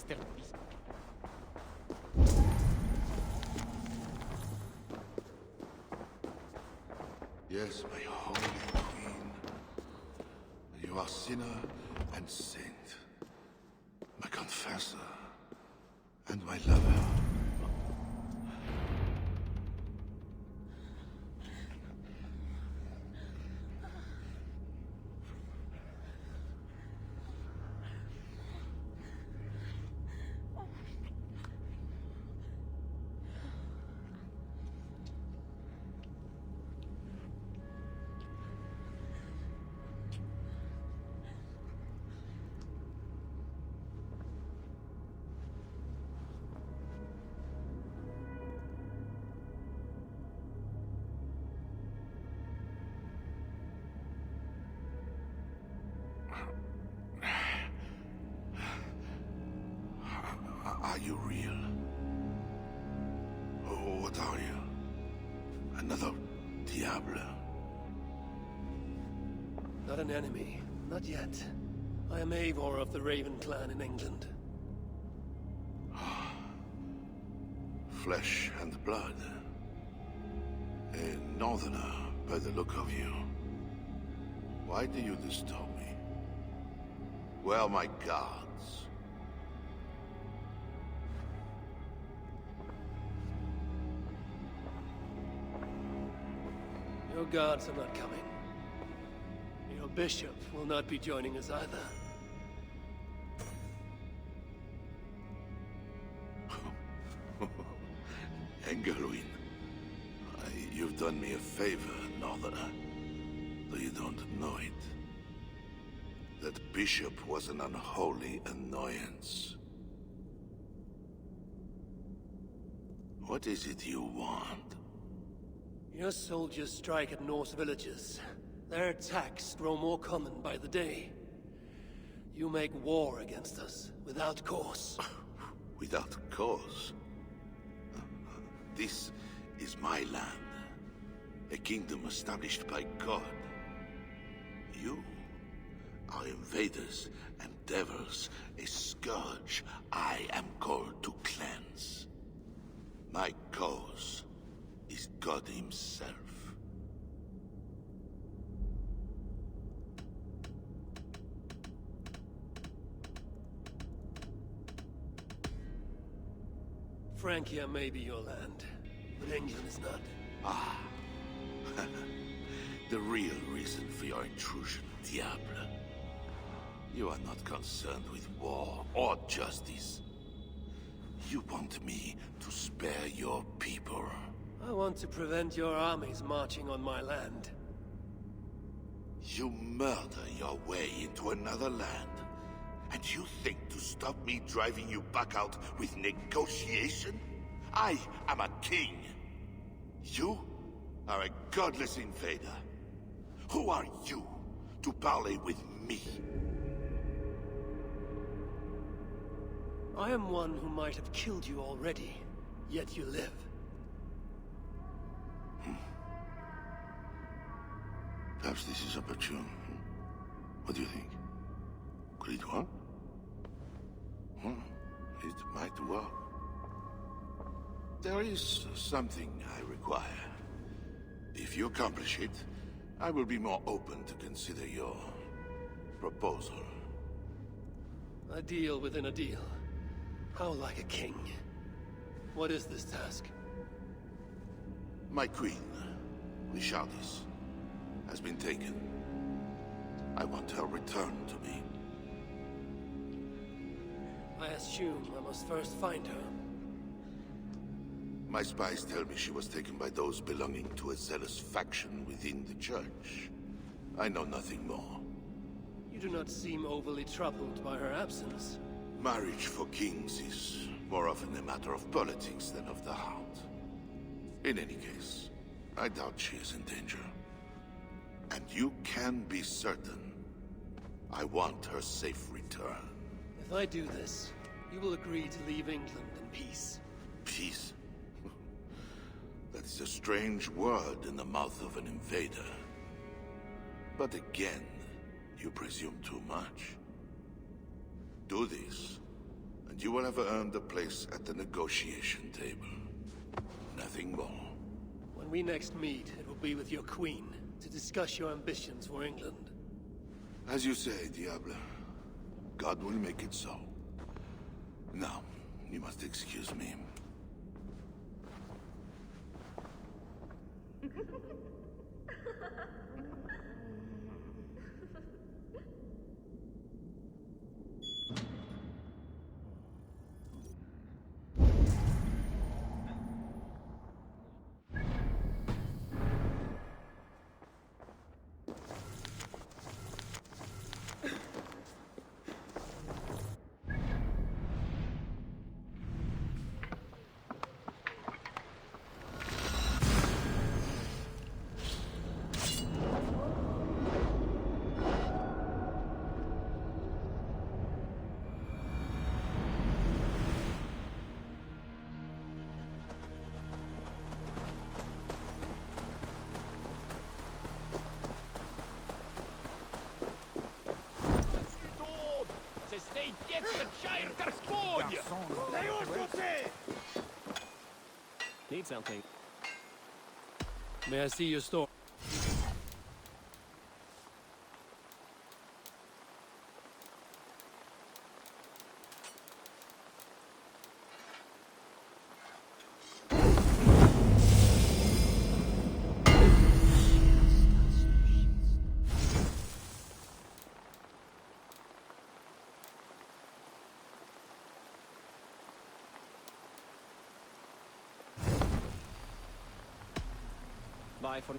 masterpiece. Yes, my holy queen. You are sinner and saint. My confessor. And my lover. Are you real? Oh, what are you? Another Diable? Not an enemy. Not yet. I am Eivor of the Raven clan in England. Flesh and blood. A northerner, by the look of you. Why do you disturb me? Where are my guards? Your guards are not coming. Your bishop will not be joining us either. Engelwin, you've done me a favor, Northerner. Though you don't know it. That bishop was an unholy annoyance. What is it you want? Your soldiers strike at Norse villages. Their attacks grow more common by the day. You make war against us, without cause. Without cause? This is my land. A kingdom established by God. You are invaders and devils, a scourge I am called to cleanse. My cause is God himself. Francia may be your land, but England is not. Ah. The real reason for your intrusion, Diable. You are not concerned with war or justice. You want me to spare your people. I want to prevent your armies marching on my land. You murder your way into another land. And you think to stop me driving you back out with negotiation? I am a king. You are a godless invader. Who are you to parley with me? I am one who might have killed you already, yet you live. Perhaps this is opportune. What do you think? Could it work? It might work. There is something I require. If you accomplish it, I will be more open to consider your proposal. A deal within a deal. How like a king. What is this task? My queen, Richardis, has been taken. I want her returned to me. I assume I must first find her. My spies tell me she was taken by those belonging to a zealous faction within the church. I know nothing more. You do not seem overly troubled by her absence. Marriage for kings is more often a matter of politics than of the heart. In any case, I doubt she is in danger. And you can be certain I want her safe return. If I do this, you will agree to leave England in peace. Peace? That is a strange word in the mouth of an invader. But again, you presume too much. Do this, and you will have earned a place at the negotiation table. Nothing more. When we next meet, it will be with your queen, to discuss your ambitions for England. As you say, Diable. God will make it so. Now, you must excuse me. Need something. May I see your store? Bye for...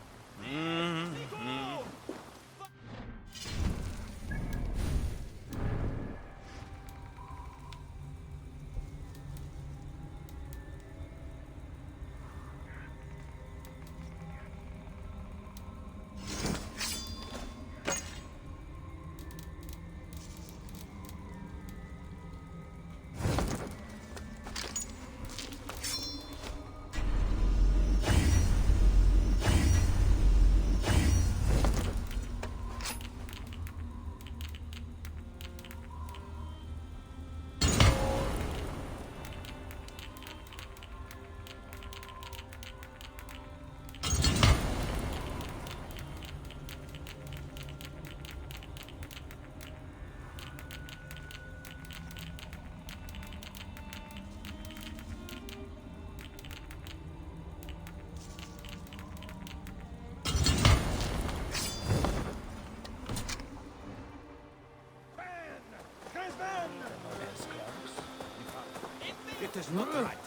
It is not right.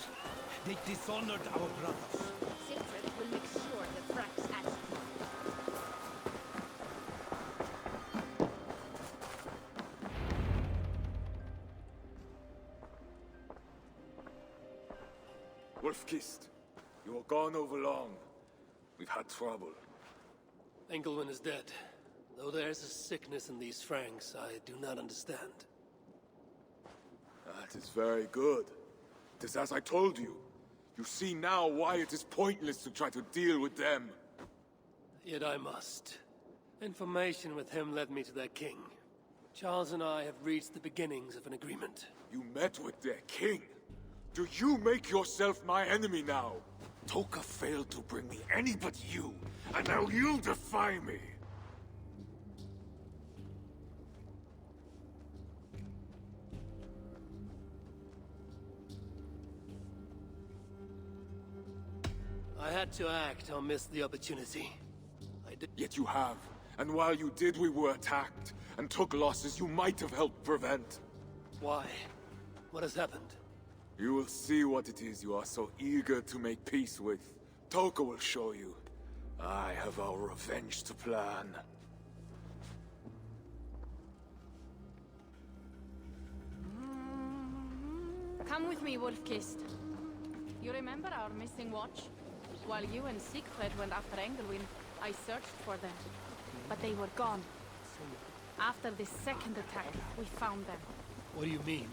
They dishonored our brothers. Sigfrid will make sure the Franks answer. Wolf-Kissed, you were gone over long. We've had trouble. Engelwin is dead. Though there's a sickness in these Franks, I do not understand. That is very good. It is as I told you. You see now why it is pointless to try to deal with them. Yet I must. Information with him led me to their king. Charles and I have reached the beginnings of an agreement. You met with their king. Do you make yourself my enemy now? Toka failed to bring me any but you, and now you'll defy me. I had to act or miss the opportunity. I did. Yet you have. And while you did, we were attacked, and took losses you might have helped prevent. Why? What has happened? You will see what it is you are so eager to make peace with. Toka will show you. I have our revenge to plan. Come with me, Wolf-Kissed. You remember our missing watch? While you and Siegfried went after Engelwin, I searched for them. But they were gone. After the second attack, we found them. What do you mean?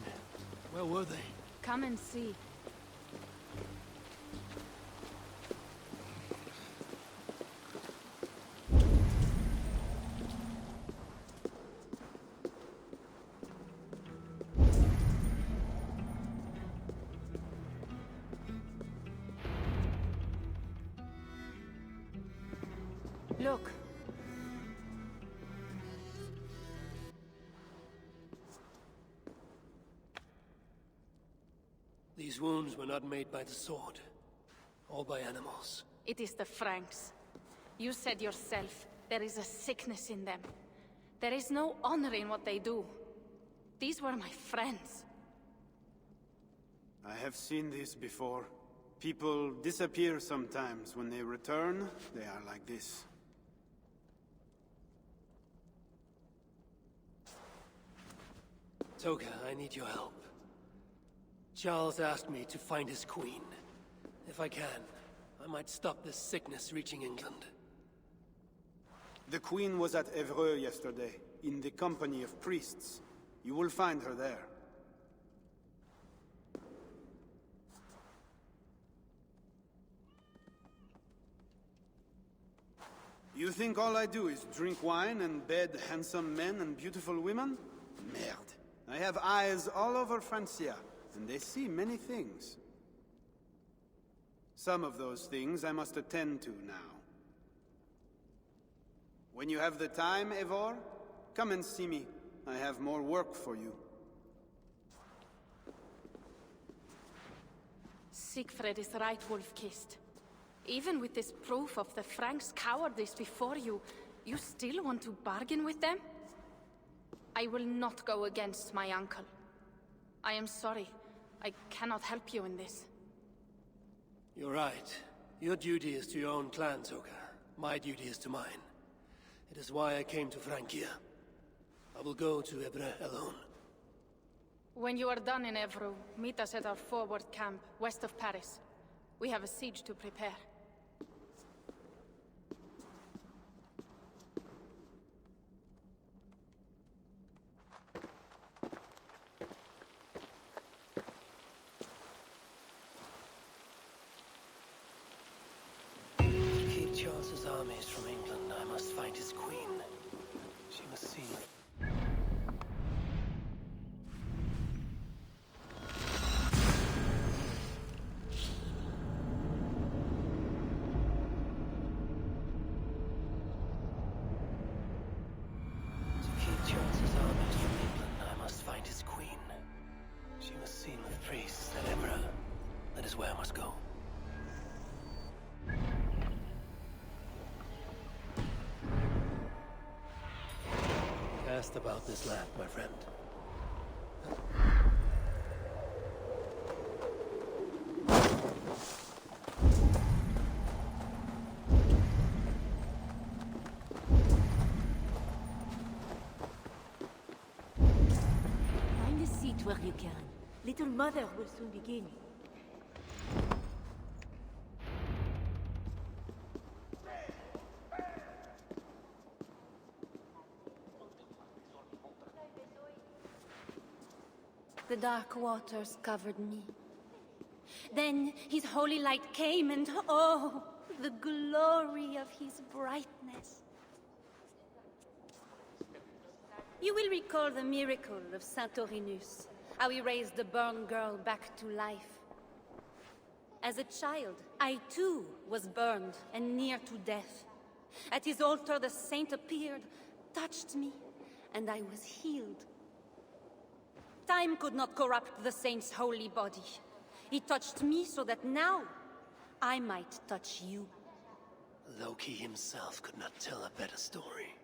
Where were they? Come and see. Look. These wounds were not made by the sword, or by animals. It is the Franks. You said yourself, there is a sickness in them. There is no honor in what they do. These were my friends. I have seen this before. People disappear sometimes. When they return, they are like this. Toka, I need your help. Charles asked me to find his queen. If I can, I might stop this sickness reaching England. The Queen was at Evreux yesterday, in the company of priests. You will find her there. You think all I do is drink wine and bed handsome men and beautiful women? Merde. I have eyes all over Francia, and they see many things. Some of those things I must attend to now. When you have the time, Eivor, come and see me. I have more work for you. Siegfried is right, Wolf-Kissed. Even with this proof of the Franks' cowardice before you, you still want to bargain with them? I will not go against my uncle. I am sorry. I cannot help you in this. You're right. Your duty is to your own clan, Toka. My duty is to mine. It is why I came to Francia. I will go to Evreux alone. When you are done in Evreux, meet us at our forward camp, west of Paris. We have a siege to prepare. To keep Charles's armies from England, I must find his queen. She must see me. To keep Charles's armies from England, I must find his queen. She must see with priests at Evreux. That is where I must go. Cast about this land, my friend. Find a seat where you can. Little Mother will soon begin. The dark waters covered me. Then his holy light came and oh, the glory of his brightness. You will recall the miracle of Saint Orinus, how he raised the burned girl back to life. As a child, I too was burned and near to death. At his altar the saint appeared, touched me, and I was healed. Time could not corrupt the saint's holy body. He touched me so that now I might touch you. Loki himself could not tell a better story.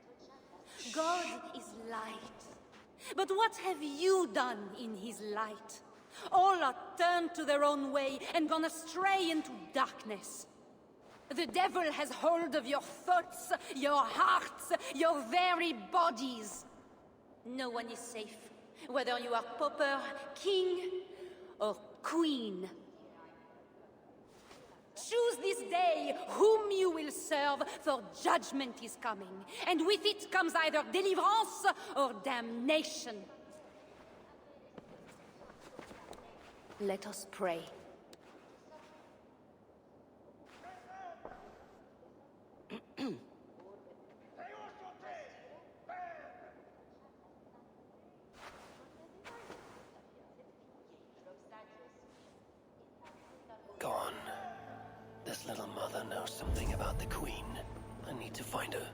God is light. But what have you done in his light? All are turned to their own way and gone astray into darkness. The devil has hold of your thoughts, your hearts, your very bodies. No one is safe, whether you are pauper, king, or queen. Choose this day whom you will serve, for judgment is coming, and with it comes either deliverance or damnation. Let us pray. Gone. This little mother knows something about the Queen. I need to find her.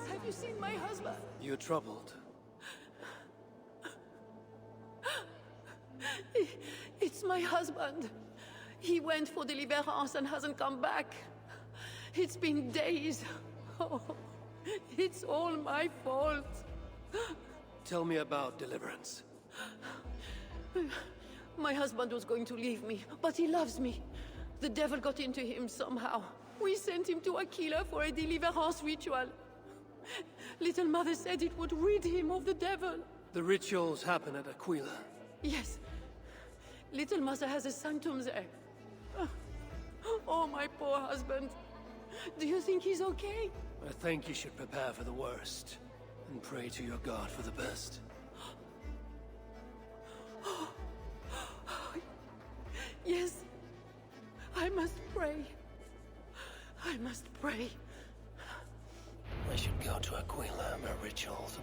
Have you seen my husband? You're troubled. It's my husband. He went for deliverance and hasn't come back. It's been days. Oh, it's all my fault. Tell me about deliverance. My husband was going to leave me, but he loves me. The devil got into him somehow. We sent him to Aquila for a deliverance ritual. Little Mother said it would rid him of the devil. The rituals happen at Aquila. Yes. Little Mother has a sanctum there. Oh, my poor husband. Do you think he's okay? I think you should prepare for the worst, and pray to your God for the best. Yes. I must pray. I must pray. I should go to Aquila and her rituals.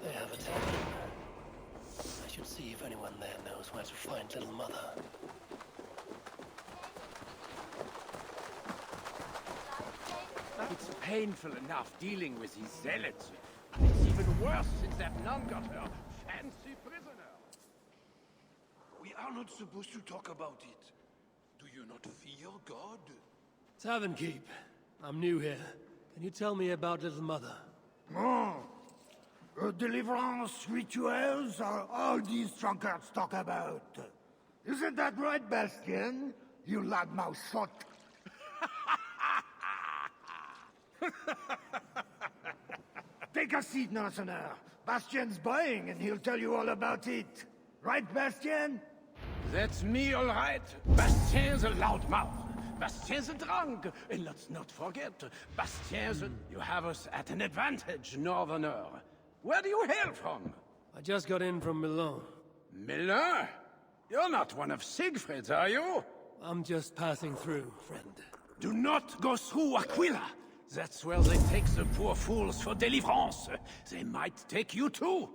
They have a tavern. I should see if anyone there knows where to find Little Mother. It's painful enough dealing with these zealots. It's even worse since that nun got her fancy prisoner. We are not supposed to talk about it. Do you not fear God? Tavern Keep. I'm new here. Can you tell me about Little Mother? Deliverance rituals are all these drunkards talk about. Isn't that right, Bastien? You loudmouth shot. Take a seat, Northerner. Bastien's buying, and he'll tell you all about it. Right, Bastien? That's me, all right. Bastien's a loudmouth. Bastien's a drunk. And let's not forget, Bastien's a... You have us at an advantage, Northerner. Where do you hail from? I just got in from Milan. Milan? You're not one of Siegfried's, are you? I'm just passing through, friend. Do not go through Aquila. That's where they take the poor fools for deliverance. They might take you too.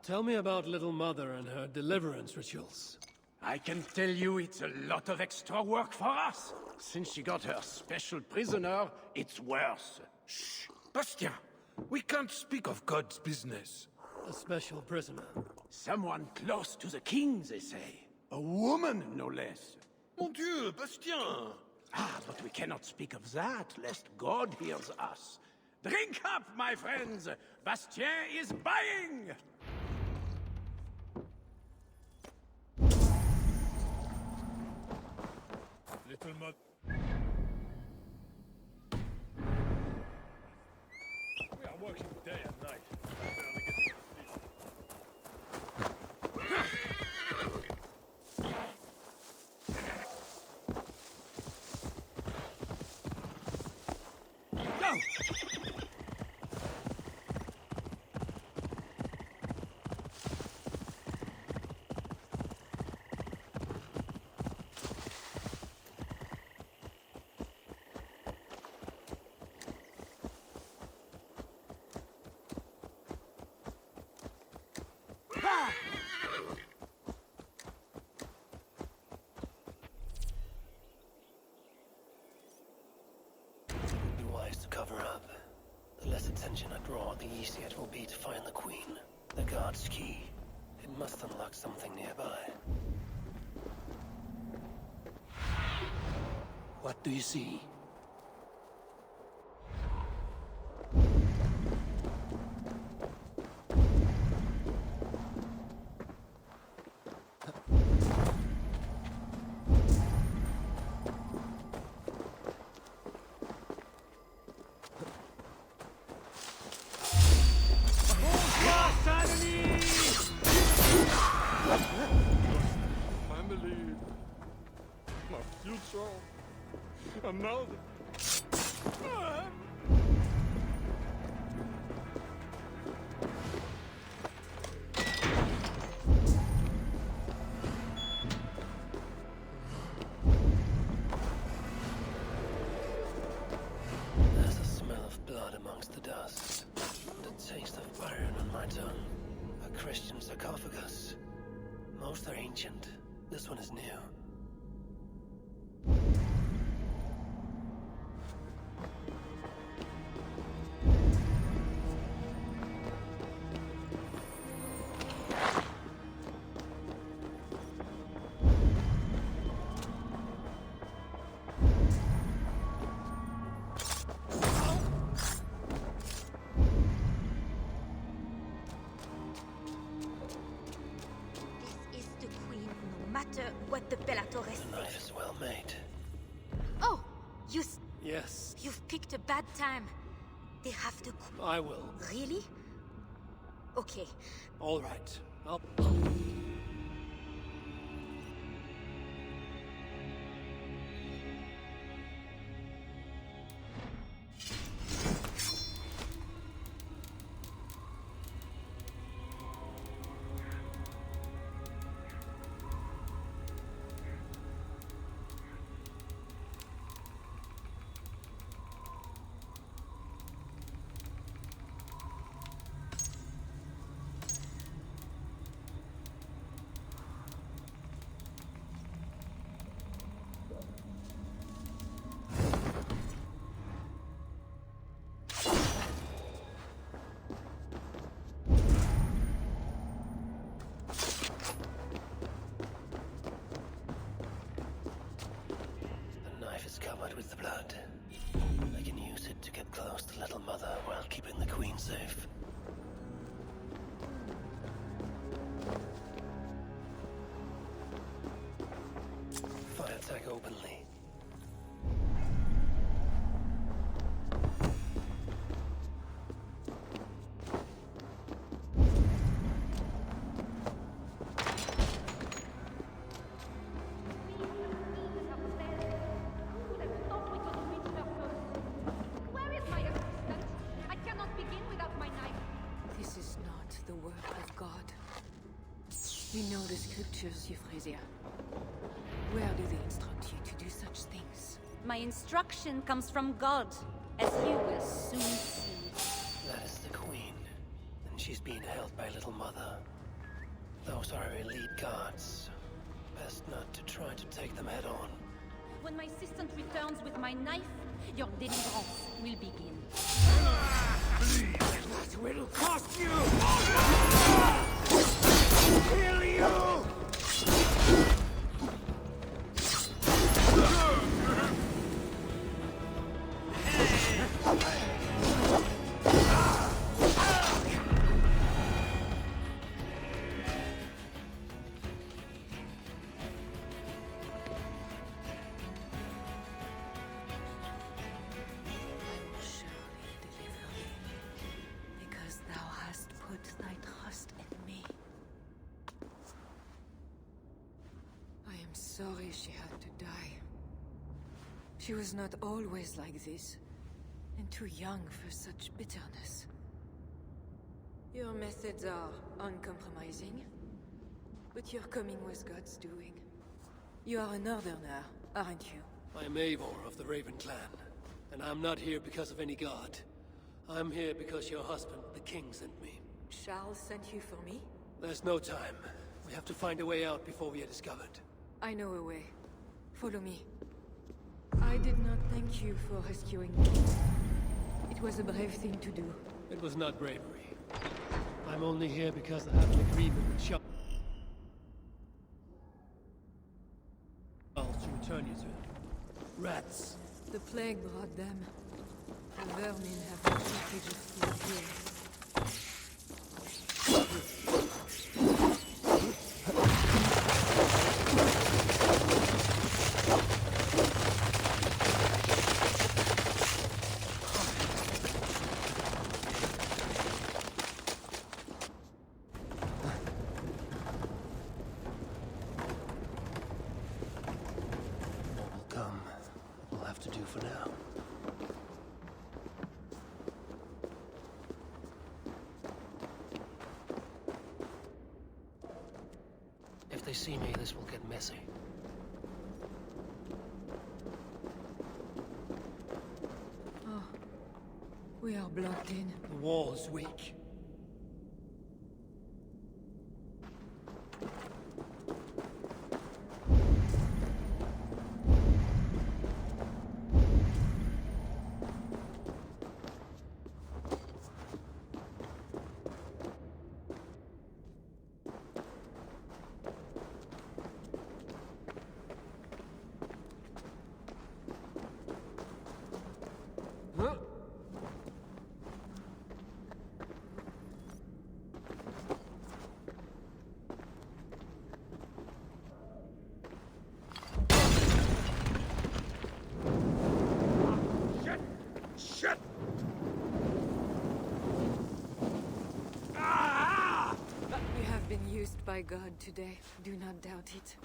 Tell me about Little Mother and her deliverance rituals. I can tell you it's a lot of extra work for us. Since she got her special prisoner, it's worse. Shh! Bastien! We can't speak of God's business. A special prisoner. Someone close to the king, they say. A woman, no less. Mon Dieu, Bastien! Ah, but we cannot speak of that, lest God hears us. Drink up, my friends! Bastien is buying! Little Mother... We are working day and night. Barely getting sleep. Be wise to cover up. The less attention I draw, the easier it will be to find the Queen. The God's key. It must unlock something nearby. What do you see? Family. My future. And now taste of iron on my tongue. A Christian sarcophagus. Most are ancient. This one is new. What the Bellatores The knife is well made. Oh, Yes, you've picked a bad time. They have to. I will. Really? Okay. All right. I'll... covered with the blood. I can use it to get close to Little Mother while keeping the Queen safe. If I attack openly, we know the scriptures, Euphrasia. Where do they instruct you to do such things? My instruction comes from God, as you will soon see. that is the Queen. And she's being held by Little Mother. Those are her elite guards. Best not to try to take them head on. When my assistant returns with my knife, your deliverance will begin. That will cost you! Kill you! Sorry she had to die. She was not always like this, and too young for such bitterness. Your methods are uncompromising, but your coming was God's doing. You are a northerner, aren't you? I am Eivor of the Raven Clan, and I'm not here because of any god. I'm here because your husband, the king, sent me. Charles sent you for me? There's no time. We have to find a way out before we are discovered. I know a way. Follow me. I did not thank you for rescuing me. It was a brave thing to do. It was not bravery. I'm only here because I have an agreement with Charles to return you to him. Rats. The plague brought them. The vermin have no shortage of food here. For now. If they see me, this will get messy. Oh, we are blocked in. The wall is weak. my god today, do not doubt it.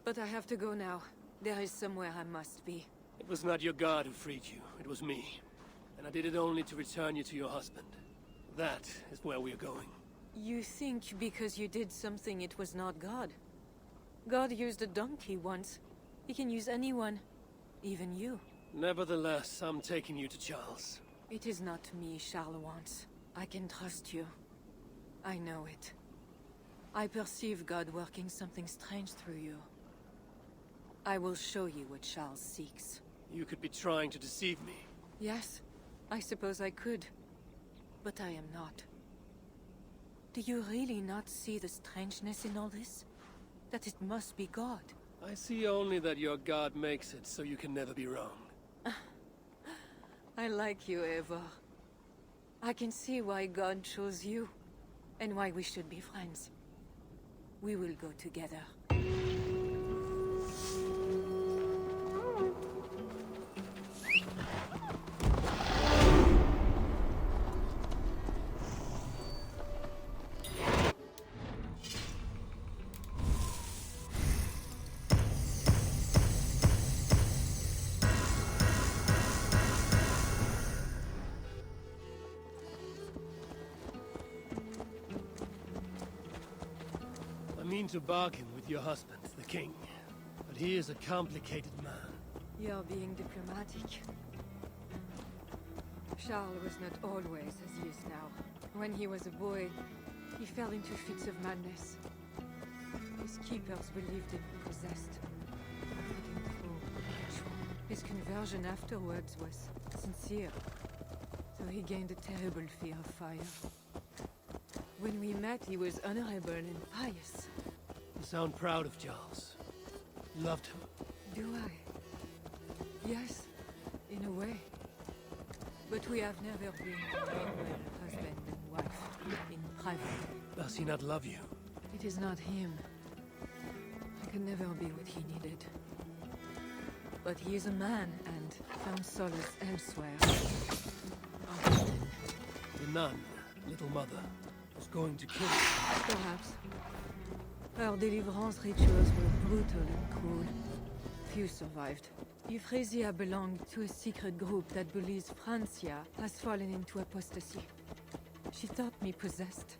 But I have to go now. There is somewhere I must be. It was not your god who freed you, it was me. And I did it only to return you to your husband. That is where we are going. You think because you did something it was not God? God used a donkey once. He can use anyone. Even you. Nevertheless, I'm taking you to Charles. It is not me Charles wants. I can trust you. I know it. I perceive God working something strange through you. I will show you what Charles seeks. You could be trying to deceive me. Yes, I suppose I could. But I am not. Do you really not see the strangeness in all this? That it must be God? I see only that your god makes it so you can never be wrong. I like you, Eivor. I can see why God chose you, and why we should be friends. We will go together. I mean to bargain with your husband, the king. But he is a complicated man. You're being diplomatic. Charles was not always as he is now. When he was a boy, he fell into fits of madness. His keepers believed him possessed. His conversion afterwards was sincere, though he gained a terrible fear of fire. When we met, he was honorable and pious. You sound proud of Charles. You loved him. Do I? Yes, in a way. But we have never been genuine husband and wife, in private. Does he not love you? It is not him. I could never be what he needed. But he is a man, and found solace elsewhere. The nun, Little Mother, was going to kill him. Perhaps. Her deliverance rituals were brutal and cruel. Few survived. Euphrasia belonged to a secret group that believes Francia has fallen into apostasy. She thought me possessed.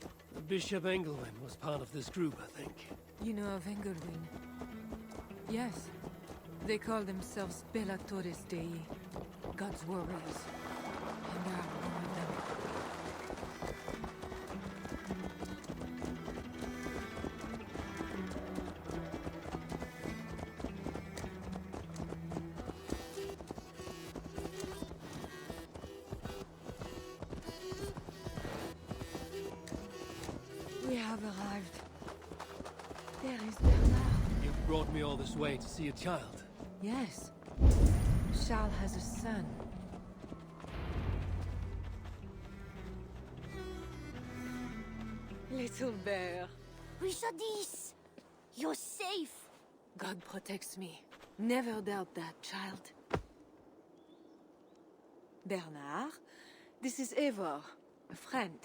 Bishop Engelwin was part of this group, I think. You know of Engelwin? Yes. They call themselves Bellatores Dei, God's warriors. And I am one of them. We have arrived. There is Bernard. You've brought me all this way to see a child. Yes. Charles has a son. Little bear. Richardis! You're safe! God protects me. Never doubt that, child. Bernard, this is Eivor, a friend.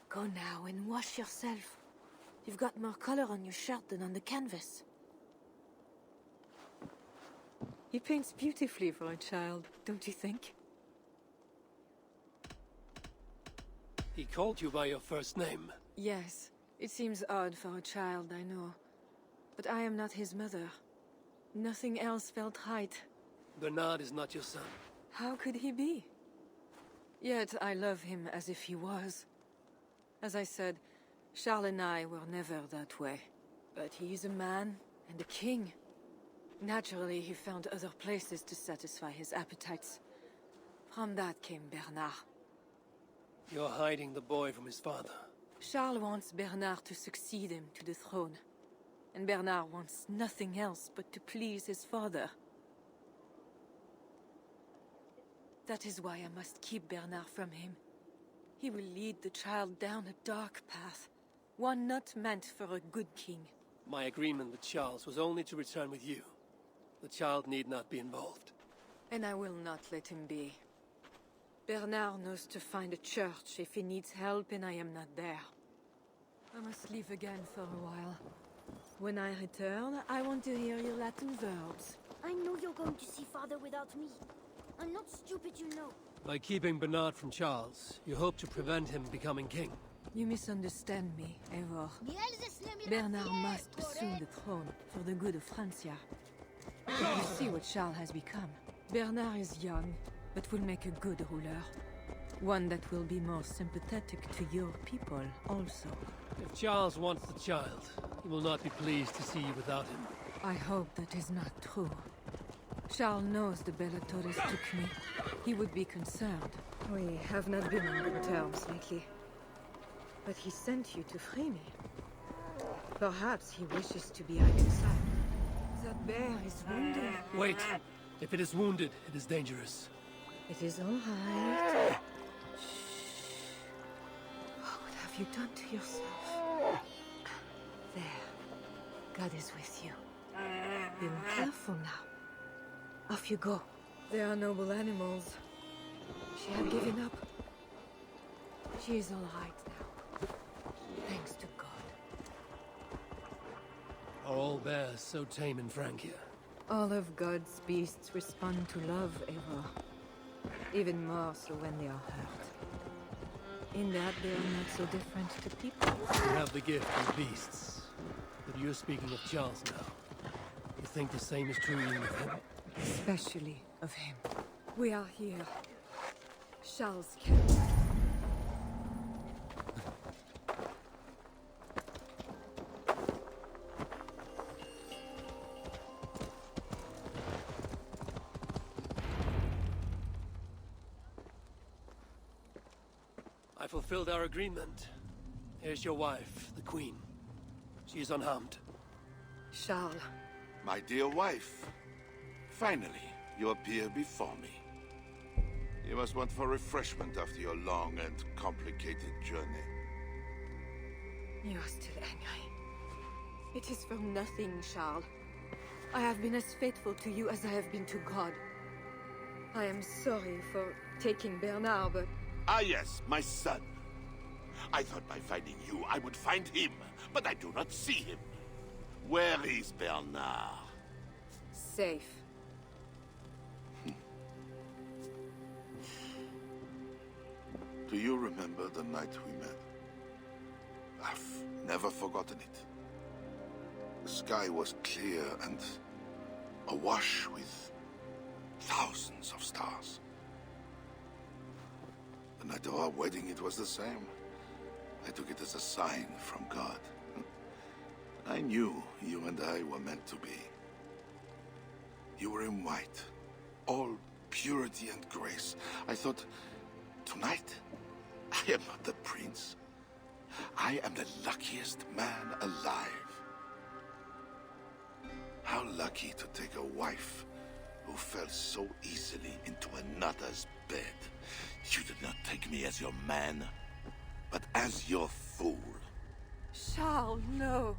Go now and wash yourself. You've got more color on your shirt than on the canvas. He paints beautifully for a child, don't you think? He called you by your first name. Yes, it seems odd for a child, I know. But I am not his mother. Nothing else felt right. Bernard is not your son. How could he be? Yet I love him as if he was. As I said, Charles and I were never that way. But he is a man and a king. Naturally, he found other places to satisfy his appetites. From that came Bernard. You're hiding the boy from his father. Charles wants Bernard to succeed him to the throne. And Bernard wants nothing else but to please his father. That is why I must keep Bernard from him. He will lead the child down a dark path. One not meant for a good king. My agreement with Charles was only to return with you. The child need not be involved. And I will not let him be. Bernard knows to find a church if he needs help and I am not there. I must leave again for a while. When I return, I want to hear your Latin verbs. I know you're going to see father without me. I'm not stupid, you know. By keeping Bernard from Charles, you hope to prevent him becoming king. You misunderstand me, Eivor. Bernard must assume the throne for the good of Francia. You see what Charles has become. Bernard is young, but will make a good ruler. One that will be more sympathetic to your people, also. If Charles wants the child, he will not be pleased to see you without him. I hope that is not true. Charles knows the Bellatores took me. He would be concerned. We have not been on good terms lately. But he sent you to free me. Perhaps he wishes to be reconciled. That bear is wounded. Wait! If it is wounded, it is dangerous. It is all right. Shh. What have you done to yourself? There. God is with you. Be more careful now. Off you go. They are noble animals. She had given up. She is all right now. Thanks to God. Are all bears so tame in Francia? All of God's beasts respond to love, Eivor. Even more so when they are hurt. In that they are not so different to people. You have the gift of beasts. But you're speaking of Charles now. You think the same is true even of him? Especially of him. We are here. Charles can. I fulfilled our agreement. Here's your wife, the Queen. She is unharmed. Charles. My dear wife, finally, you appear before me. You must want for refreshment after your long and complicated journey. You are still angry. It is for nothing, Charles. I have been as faithful to you as I have been to God. I am sorry for taking Bernard, but... Ah yes, my son. I thought by finding you, I would find him, but I do not see him. Where is Bernard? Safe. Do you remember the night we met? I've never forgotten it. The sky was clear and awash with thousands of stars. The night of our wedding, it was the same. I took it as a sign from God. I knew you and I were meant to be. You were in white, all purity and grace. I thought, tonight, I am not the prince. I am the luckiest man alive. How lucky to take a wife who fell so easily into another's bed. You did not take me as your man, but as your fool. Charles, no.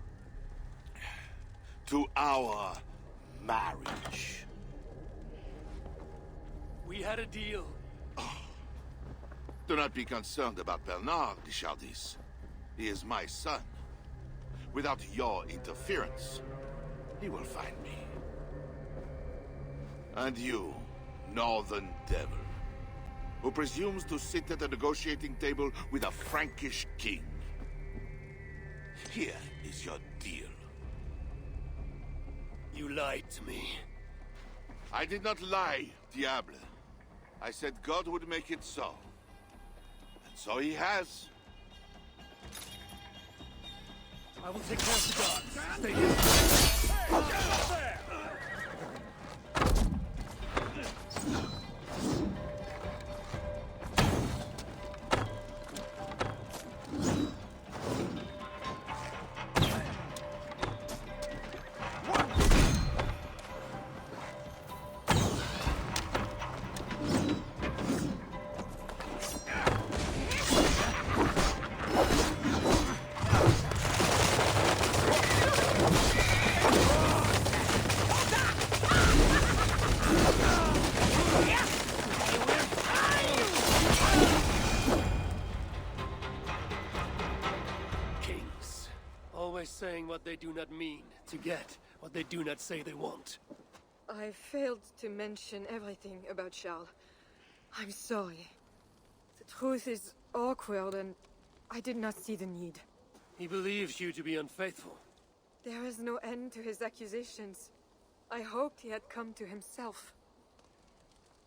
To our marriage. We had a deal. Do not be concerned about Bernard, Richardis. He is my son. Without your interference, he will find me. And you, Northern Devil, who presumes to sit at a negotiating table with a Frankish king. Here is your deal. You lied to me. I did not lie, Diable. I said God would make it so. And so he has. I will take care of the guards. Stay here. what they do not mean, to get what they do not say they want. I failed to mention everything about Charles. I'm sorry. The truth is awkward and I did not see the need. He believes you to be unfaithful. There is no end to his accusations. I hoped he had come to himself.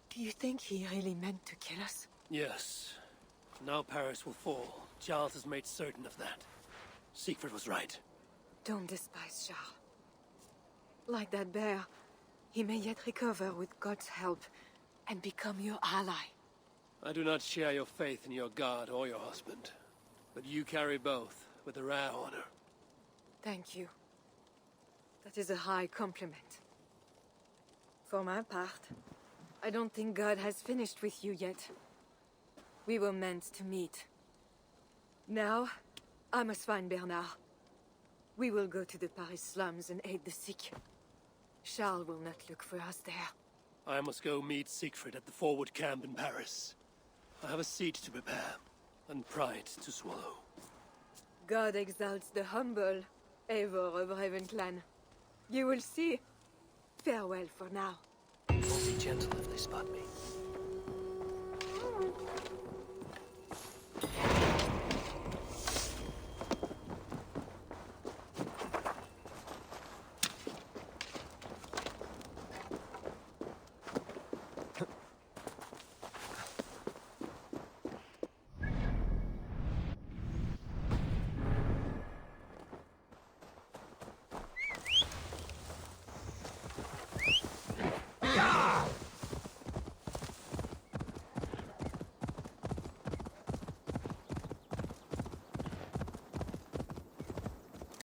Do you think he really meant to kill us? Yes. Now Paris will fall. Charles has made certain of that. Siegfried was right. Don't despise Charles. Like that bear, he may yet recover with God's help and become your ally. I do not share your faith in your god or your husband. But you carry both with a rare honor. Thank you. That is a high compliment. For my part, I don't think God has finished with you yet. We were meant to meet. Now, I must find Bernard. We will go to the Paris slums and aid the sick. Charles will not look for us there. I must go meet Siegfried at the forward camp in Paris. I have a seat to prepare, and pride to swallow. God exalts the humble, Eivor of Ravenclan. You will see. Farewell for now. I'll be gentle if they spot me.